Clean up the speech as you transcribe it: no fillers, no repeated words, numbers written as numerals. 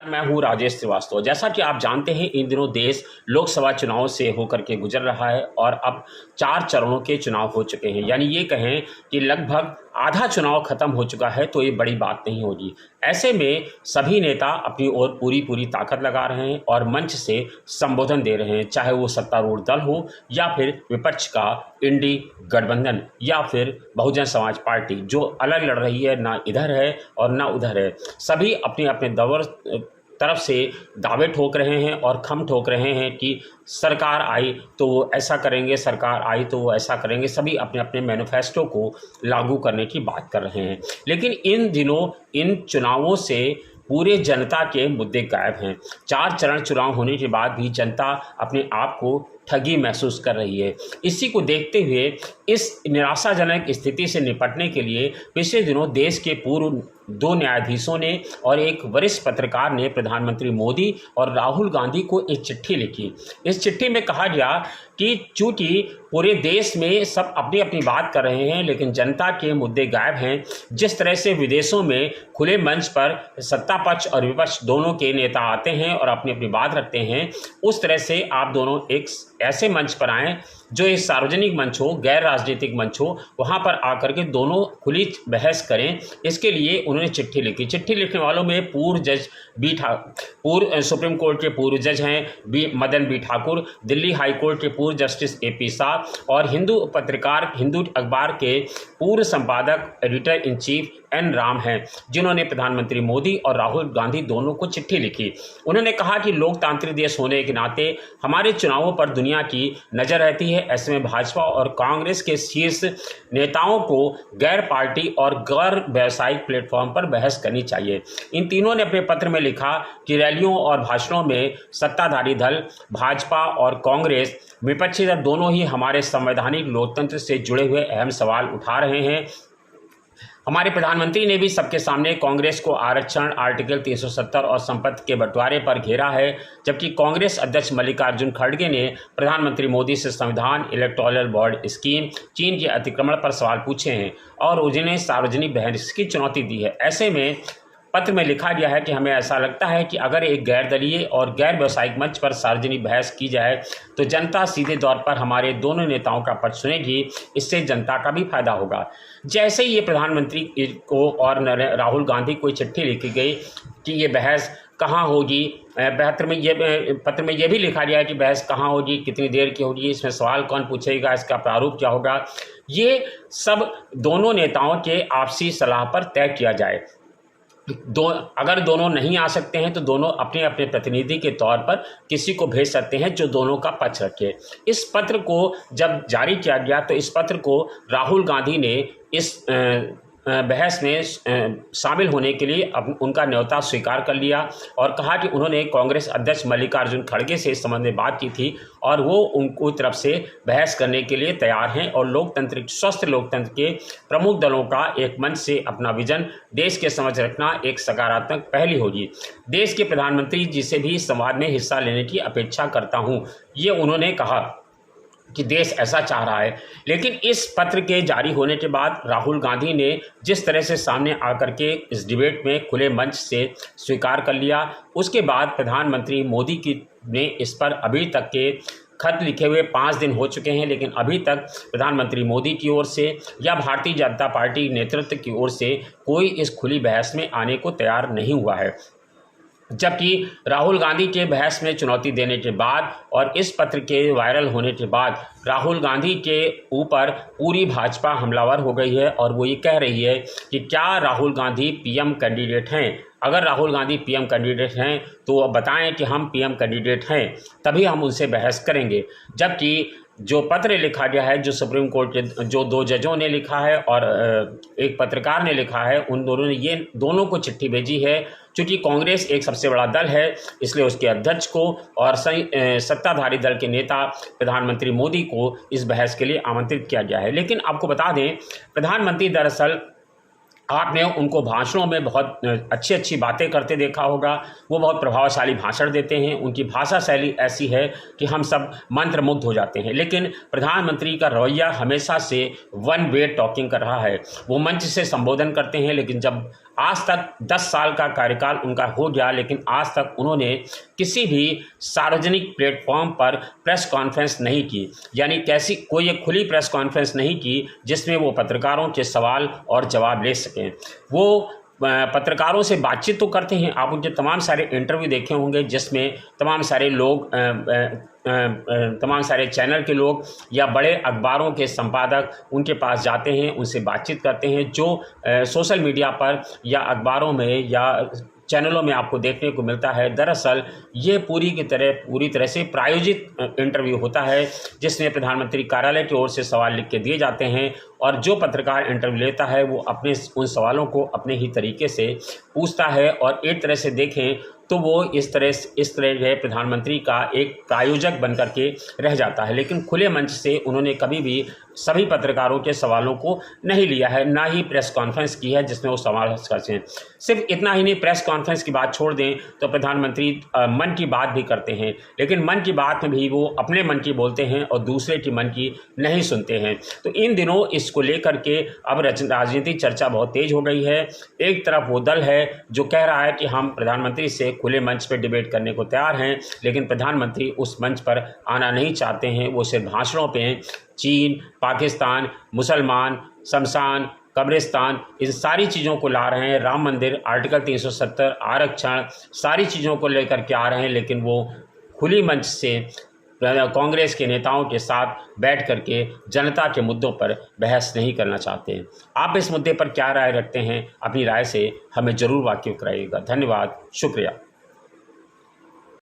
मैं हूं राजेश श्रीवास्तव। जैसा कि आप जानते हैं, इन दिनों देश लोकसभा चुनाव से होकर के गुजर रहा है और अब 4 चरणों के चुनाव हो चुके हैं। यानी ये कहें कि लगभग आधा चुनाव खत्म हो चुका है, तो ये बड़ी बात नहीं होगी। ऐसे में सभी नेता अपनी ओर पूरी ताकत लगा रहे हैं और मंच से संबोधन दे रहे हैं, चाहे वो सत्तारूढ़ दल हो या फिर विपक्ष का इंडी गठबंधन या फिर बहुजन समाज पार्टी, जो अलग लड़ रही है, ना इधर है और ना उधर है। सभी अपने अपने तरफ से दावे ठोक रहे हैं और खम ठोक रहे हैं कि सरकार आई तो वो ऐसा करेंगे, सरकार आई तो वो ऐसा करेंगे। सभी अपने अपने मैनिफेस्टो को लागू करने की बात कर रहे हैं। लेकिन इन दिनों इन चुनावों से पूरे जनता के मुद्दे गायब हैं। 4 चरण चुनाव होने के बाद भी जनता अपने आप को ठगी महसूस कर रही है। इसी को देखते हुए इस निराशाजनक स्थिति से निपटने के लिए पिछले दिनों देश के पूर्व 2 न्यायाधीशों ने और एक वरिष्ठ पत्रकार ने प्रधानमंत्री मोदी और राहुल गांधी को एक चिट्ठी लिखी। इस चिट्ठी में कहा गया कि चूंकि पूरे देश में सब अपनी अपनी बात कर रहे हैं, लेकिन जनता के मुद्दे गायब हैं। जिस तरह से विदेशों में खुले मंच पर सत्ता पक्ष और विपक्ष दोनों के नेता आते हैं और अपनी अपनी बात रखते हैं, उस तरह से आप दोनों एक ऐसे मंच पर आएँ जो एक सार्वजनिक मंच हो, गैर राजनीतिक मंच हो, वहाँ पर आकर के दोनों खुली बहस करें। इसके लिए उन्होंने चिट्ठी लिखी। चिट्ठी लिखने वालों में पूर्व सुप्रीम कोर्ट के पूर्व जज हैं Madan B Thakur, Delhi high court के पूर्व जस्टिस AP शाह और हिंदू अखबार के पूर्व संपादक editor in chief N Ram हैं, जिन्होंने प्रधानमंत्री मोदी और राहुल गांधी दोनों को चिट्ठी लिखी। उन्होंने कहा कि लोकतांत्रिक देश होने के नाते हमारे चुनावों पर दुनिया की नज़र रहती है। ऐसे में भाजपा और कांग्रेस के शीर्ष नेताओं को गैर पार्टी और गैर व्यावसायिक प्लेटफॉर्म पर बहस करनी चाहिए। इन तीनों ने अपने पत्र में लिखा कि रैलियों और भाषणों में सत्ताधारी दल भाजपा और कांग्रेस विपक्षी दल दोनों ही हमारे संवैधानिक लोकतंत्र से जुड़े हुए अहम सवाल उठा रहे हैं। हमारे प्रधानमंत्री ने भी सबके सामने कांग्रेस को आरक्षण, आर्टिकल 370 और संपत्ति के बंटवारे पर घेरा है, जबकि कांग्रेस अध्यक्ष मल्लिकार्जुन खड़गे ने प्रधानमंत्री मोदी से संविधान, इलेक्टोरल बॉन्ड स्कीम, चीन के अतिक्रमण पर सवाल पूछे हैं और उन्हें सार्वजनिक बहस की चुनौती दी है। ऐसे में पत्र में लिखा गया है कि हमें ऐसा लगता है कि अगर एक गैर दलीय और गैर व्यावसायिक मंच पर सार्वजनिक बहस की जाए तो जनता सीधे तौर पर हमारे दोनों नेताओं का पक्ष सुनेगी। इससे जनता का भी फायदा होगा। जैसे ही ये प्रधानमंत्री को और राहुल गांधी को चिट्ठी लिखी गई कि ये बहस कहाँ होगी, पत्र में ये भी लिखा गया है कि बहस कहाँ होगी, कितनी देर की होगी, इसमें सवाल कौन पूछेगा, इसका प्रारूप क्या होगा, ये सब दोनों नेताओं के आपसी सलाह पर तय किया जाए। अगर दोनों नहीं आ सकते हैं तो दोनों अपने अपने प्रतिनिधि के तौर पर किसी को भेज सकते हैं जो दोनों का पक्ष रखे। इस पत्र को जब जारी किया गया तो इस पत्र को राहुल गांधी ने इस बहस में शामिल होने के लिए उनका न्योता स्वीकार कर लिया और कहा कि उन्होंने कांग्रेस अध्यक्ष मल्लिकार्जुन खड़गे से इस संबंध में बात की थी और वो उनको तरफ से बहस करने के लिए तैयार हैं और स्वस्थ लोकतंत्र के प्रमुख दलों का एक मंच से अपना विजन देश के समझ रखना एक सकारात्मक पहल होगी। देश के प्रधानमंत्री जी से भी इस संवाद में हिस्सा लेने की अपेक्षा करता हूँ, ये उन्होंने कहा कि देश ऐसा चाह रहा है। लेकिन इस पत्र के जारी होने के बाद राहुल गांधी ने जिस तरह से सामने आकर के इस डिबेट में खुले मंच से स्वीकार कर लिया, उसके बाद प्रधानमंत्री मोदी ने इस पर अभी तक के खत लिखे हुए 5 दिन हो चुके हैं, लेकिन अभी तक प्रधानमंत्री मोदी की ओर से या भारतीय जनता पार्टी नेतृत्व की ओर से कोई इस खुली बहस में आने को तैयार नहीं हुआ है। जबकि राहुल गांधी के बहस में चुनौती देने के बाद और इस पत्र के वायरल होने के बाद राहुल गांधी के ऊपर पूरी भाजपा हमलावर हो गई है और वो ये कह रही है कि क्या राहुल गांधी PM कैंडिडेट हैं। अगर राहुल गांधी PM कैंडिडेट हैं तो वो बताएं कि हम PM कैंडिडेट हैं, तभी हम उनसे बहस करेंगे। जबकि जो पत्र लिखा गया है, जो सुप्रीम कोर्ट के जो 2 जजों ने लिखा है और एक पत्रकार ने लिखा है, उन दोनों ने ये दोनों को चिट्ठी भेजी है। चूँकि कांग्रेस एक सबसे बड़ा दल है, इसलिए उसके अध्यक्ष को और सत्ताधारी दल के नेता प्रधानमंत्री मोदी को इस बहस के लिए आमंत्रित किया गया है। लेकिन आपको बता दें, प्रधानमंत्री दरअसल आपने उनको भाषणों में बहुत अच्छी बातें करते देखा होगा। वो बहुत प्रभावशाली भाषण देते हैं, उनकी भाषा शैली ऐसी है कि हम सब मंत्रमुग्ध हो जाते हैं। लेकिन प्रधानमंत्री का रवैया हमेशा से वन वे टॉकिंग कर रहा है। वो मंच से संबोधन करते हैं, लेकिन जब आज तक 10 साल का कार्यकाल उनका हो गया, लेकिन आज तक उन्होंने किसी भी सार्वजनिक प्लेटफॉर्म पर प्रेस कॉन्फ्रेंस नहीं की, यानी कैसी कोई एक खुली प्रेस कॉन्फ्रेंस नहीं की जिसमें वो पत्रकारों के सवाल और जवाब ले सकें। वो पत्रकारों से बातचीत तो करते हैं, आप उनके तमाम सारे इंटरव्यू देखे होंगे जिसमें तमाम सारे लोग तमाम सारे चैनल के लोग या बड़े अखबारों के संपादक उनके पास जाते हैं, उनसे बातचीत करते हैं। जो सोशल मीडिया पर या अखबारों में या चैनलों में आपको देखने को मिलता है, दरअसल ये पूरी तरह से प्रायोजित इंटरव्यू होता है जिसमें प्रधानमंत्री कार्यालय की ओर से सवाल लिख के दिए जाते हैं और जो पत्रकार इंटरव्यू लेता है वो अपने उन सवालों को अपने ही तरीके से पूछता है और एक तरह से देखें तो वो इस तरह के प्रधानमंत्री का एक प्रायोजक बनकर के रह जाता है। लेकिन खुले मंच से उन्होंने कभी भी सभी पत्रकारों के सवालों को नहीं लिया है, ना ही प्रेस कॉन्फ्रेंस की है जिसमें वो सवाल करते हैं। सिर्फ इतना ही नहीं, प्रेस कॉन्फ्रेंस की बात छोड़ दें तो प्रधानमंत्री मन की बात भी करते हैं, लेकिन मन की बात में भी वो अपने मन की बोलते हैं और दूसरे की मन की नहीं सुनते हैं। तो इन दिनों इसको लेकर के अब राजनीतिक चर्चा बहुत तेज हो गई है। एक तरफ वो दल है जो कह रहा है कि हम प्रधानमंत्री से खुले मंच पर डिबेट करने को तैयार हैं, लेकिन प्रधानमंत्री उस मंच पर आना नहीं चाहते हैं। वो सिर्फ भाषणों पे चीन, पाकिस्तान, मुसलमान, शमशान, कब्रिस्तान, इन सारी चीज़ों को ला रहे हैं। राम मंदिर, आर्टिकल 370, आरक्षण, सारी चीज़ों को लेकर के आ रहे हैं, लेकिन वो खुली मंच से कांग्रेस के नेताओं के साथ बैठ करके जनता के मुद्दों पर बहस नहीं करना चाहते हैं। आप इस मुद्दे पर क्या राय रखते हैं? अपनी राय से हमें ज़रूर वाकिफ कराइएगा। धन्यवाद, शुक्रिया।